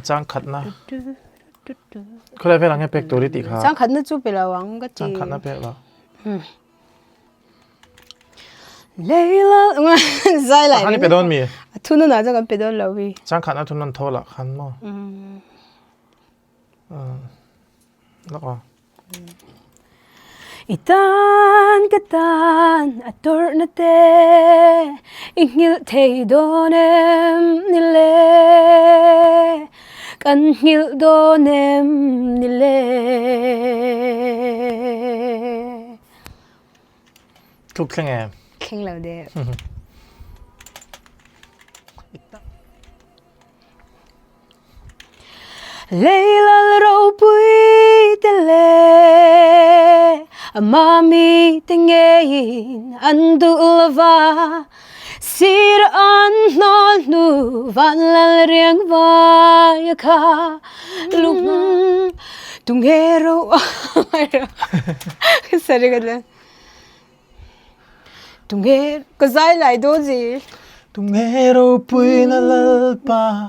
Chang khát na có lẽ phải là nghe bẹt tuổi đi khá chang khát na chú bị lao ang cái gì chang khát na bẹt là Leila zai lại anh bẹt đón mi thu nó nào cho con bẹt đón lâu đi chang khát na thu nó thô là khăn mà đó à Itan katan ator na te ingil thei donem nile kan ngil donem nile Thúc khen em khen lâu đẹp Leila rau pui tele Mami tengein andu lava Sir an non nu vanlal riang vayaka Lung tungero Sorry ka lang Tungero Có dai lại đố gì Tungero pui na lalpa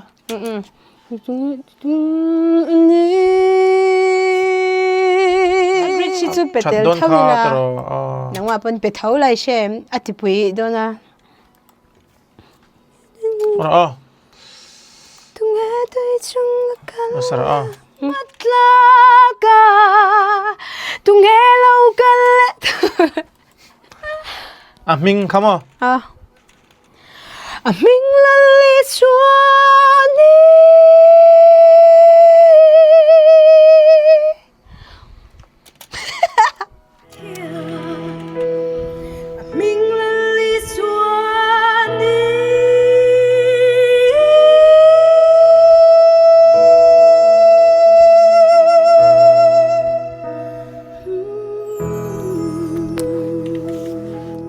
Chị chú bệt chặt thâu đón đi khá là tro nắng hoa bên bệt thâu lại xem thì bụi đó na tung nghe tôi chung cái sao mắt la cả tung nghe lâu cái lệ mình come on mình là lý xuân đi mình là lý xuân đi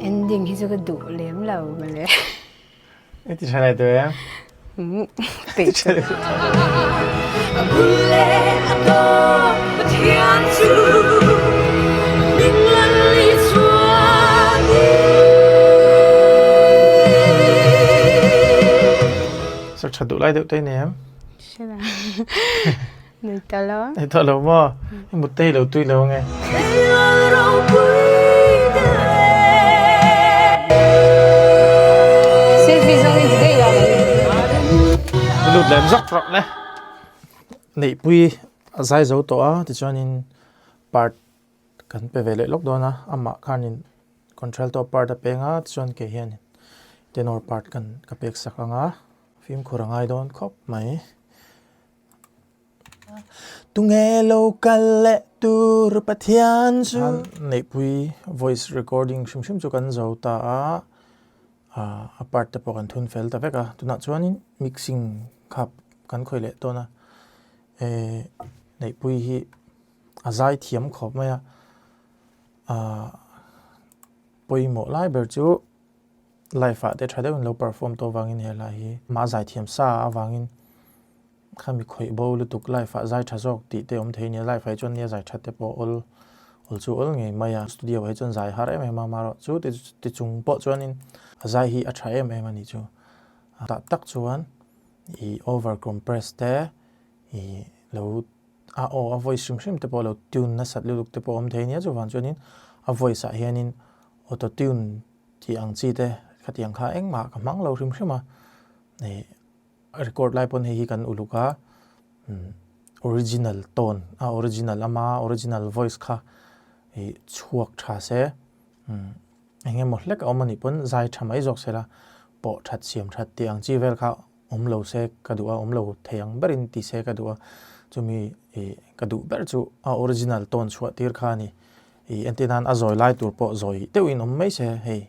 ending thì cái đủ liếm lầu mà lẽ cái gì này tụi em bị chơi sao chặt đủ lại được tay nè em người ta lo này thợ lâu mà một tay lâu tùy lâu nghe lụt lên dốc rộng này nãy bùi giải dấu tổ thì cho nên part cần phải về lại lúc đó na amma khan in control to part a penga chon ke hian tenor part kan kapek sakanga phim khurangai don khop mai tu nghe lâu kal tu rupathian chu nãy bùi voice recording shum shum chu kan zo ta a part te po kan thun fel ta veka tu na chuanin mixing khap kan khoi le to na nãy bùi hi azai thiam khop maya poi mo lai ber chu life a te thade un lo perform to wangin he la hi ma zai thiam sa awangin khami khoi bo lu tuk life a zai thazok ti te om theini life ai chon ne zai thate po ol chu ol nge maya studio ai chon zai har em ma ro chu ti chung po chuanin azai hi a tha em ani chu ta tak chuan I over compress te I lo a voice shim te po lo tune na sat lu te po om theini chu wan chuanin a voice a hianin auto tune ti ang chi te khatiang kha engma ka mang lo shim nei record lai pon hi kan uluka original tone original ama original voice kha I chuak tha se enge mo hlek omani pon zai thamai jok sela po that siam that ti ang chi vel kha omlo se kadua omlo theyang berin ti se kadua chumi kadu ber chu original tone chua tir kha ni antinan azoi lai tur po zoi teuin mai se hei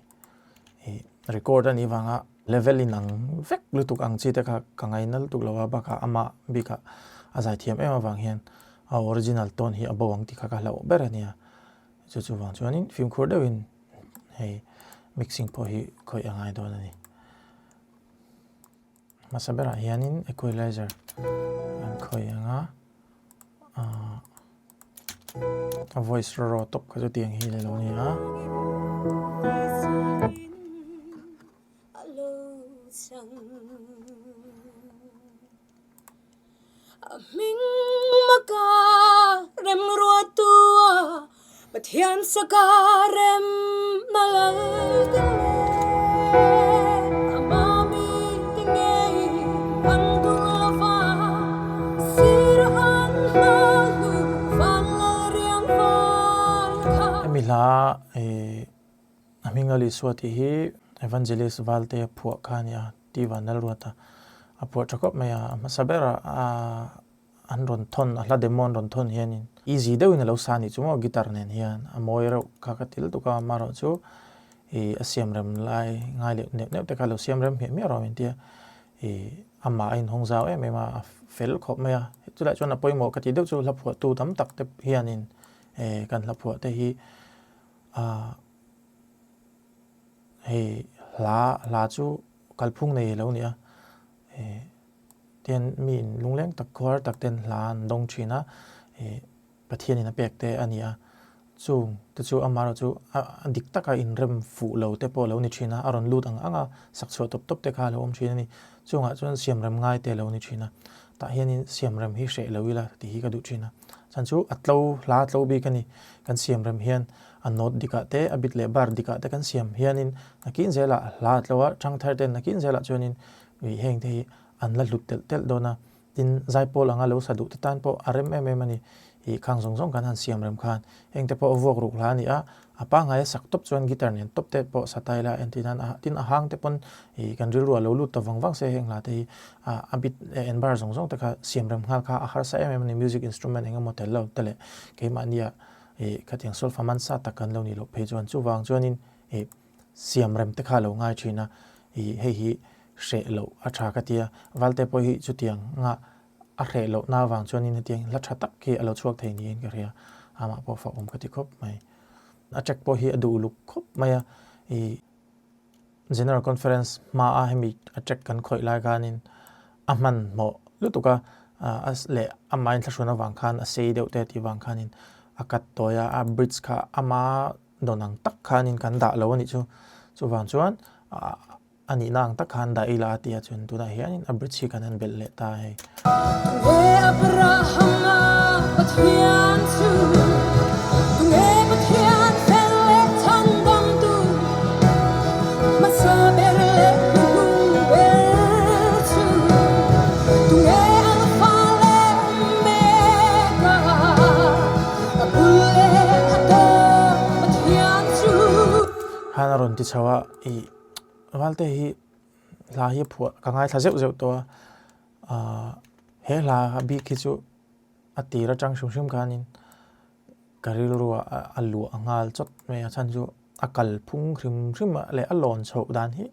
record ani wanga level inang vek lutuk ang chi te kha kangai nal tuk lawa ba kha ama bi kha azai thiam em awang hian original tone hi abawang ti kha ka lau ber ania chu wang chuanin film khur deuin hei mixing po hi khoi angai don ani masabera hianin equalizer an khoi anga voice ro top ka chu tiang hi le lo ni a mình maka rem rua tua Bathian saka rem malal amami tingei andulava sirahan malu Vanlalriang Emila amingali swati hi evangelist valte phuak khania ti vanal ruata apo chakop maya masabera anron thon ahla demon ron thon hianin easy deuh in lo sani chumo guitar nen hian amoiro khakatil tuka maro chu asiam rem lai ngai le ne te ka lo siam rem mi ro min tia ama in hongzao ma fel khop maya chu la chona poimo ka ti deuh chu laphu tu tam tak te hianin kan laphu te hi la chu kalphung nei lo nia tiền min lung leng tak khor tak ten lan dong china pathian in apek te ania chung te chu amaro chu dik taka in rem fu lo te po lo ni china aron lut anga sak chho top top te kha lo om china ni chunga chun siam rem ngai te lo ni china ta hianin siam rem hi hre lo ila ti hi ka du china chan chu atlo la tlo bi kani kan siam rem hian anot dika te abit le bar dika te kan siam hianin nakin zela la tlowa chang thar ten nakin zela chunin wi heng te an la lut tel dona tin zaipol anga lo sadu te tan po rem mani hi khang zong zong kan han siam rem khan eng te po vok ruk la ni a apa ngai sak top chuan guitar nen top te po sataila entinan tin a hang te pon hi kan ril ru lo lut to wang se heng la te a bit en bar zong zong te kha siam rem khal kha a har sa mani music instrument enga motel lo tele ke mania khating sol faman sa takan lo ni lo phe chuan chu wang chuanin siam rem te kha lo ngai china hi hre lo a tha ka tia valte po hi chu tiang nga a hre lo na wang chuanin tiang la tha tak ki alo chuak thei ni ka ria ama po fa ka ti khop mai a check po hi adu luk khop maya general conference ma a hemi a check kan khoi lai ganin aman mo lutuka as le amain thlasuna wang khan a sei deuh te ti wang khanin akat toya a bridge kha ama donang tak khanin kan da lo ani chu wang chuan ani nang tak khan da ila tia chun tu da hianin a bridge kan an bel le ta he Abraham pathian chu tunge pathian felle thang dang tu masaber le ber chu tunge alpha le omega apule ato pathian chu hanaron ti chawa valte hi la hi phu ka ngai tha zeu to he la bi ki chu atira chang shum kanin karil ruwa alu angal chot me chan chu akal phung khrim le alon chho dan hi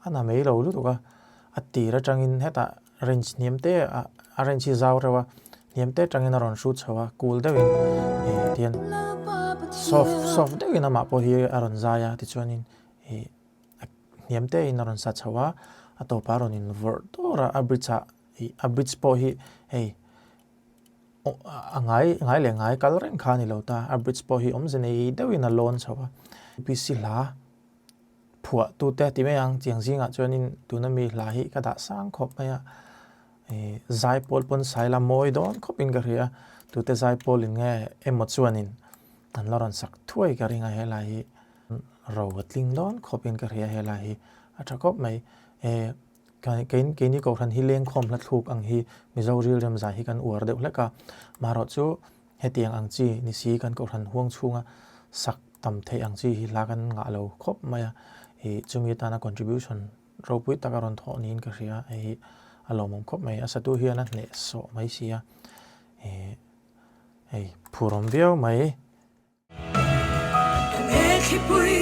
ana mei lo lu to ka atira changin heta range niamte range zaw rewa niamte changin aron shu chawa cool dewin tian soft dewin ama po hi aron zaya ti chuanin niamte in aron sa chawa ato paron in ver tora abridge po hi ngai le ngai kal reng khani lo ta abridge po hi omzene dewin a lon chawa pc la phua tu te ti me ang chiang zinga chuanin tunami la hi ka da sang khop maya zai pol pon saila moi don khopin ka ria tu te zai pol in nge emo chuanin an loran sak thuai ka ringa he la hi rawatling don khopin ka ria he la hi a thakop mai ke ni ko ran hi leng khom la thuk ang hi Mizo ril rem za hi kan uar deuh leka maro chu hetiang ang chi ni si kan ko ran huang chunga sak tam the ang chi hi la kan nga lo khop maya chumi ta na contribution ro pui ta karon tho nin ka ria alomom khop mai asatu hi na ne so mai sia phurom viau mai Vanlalneihpuii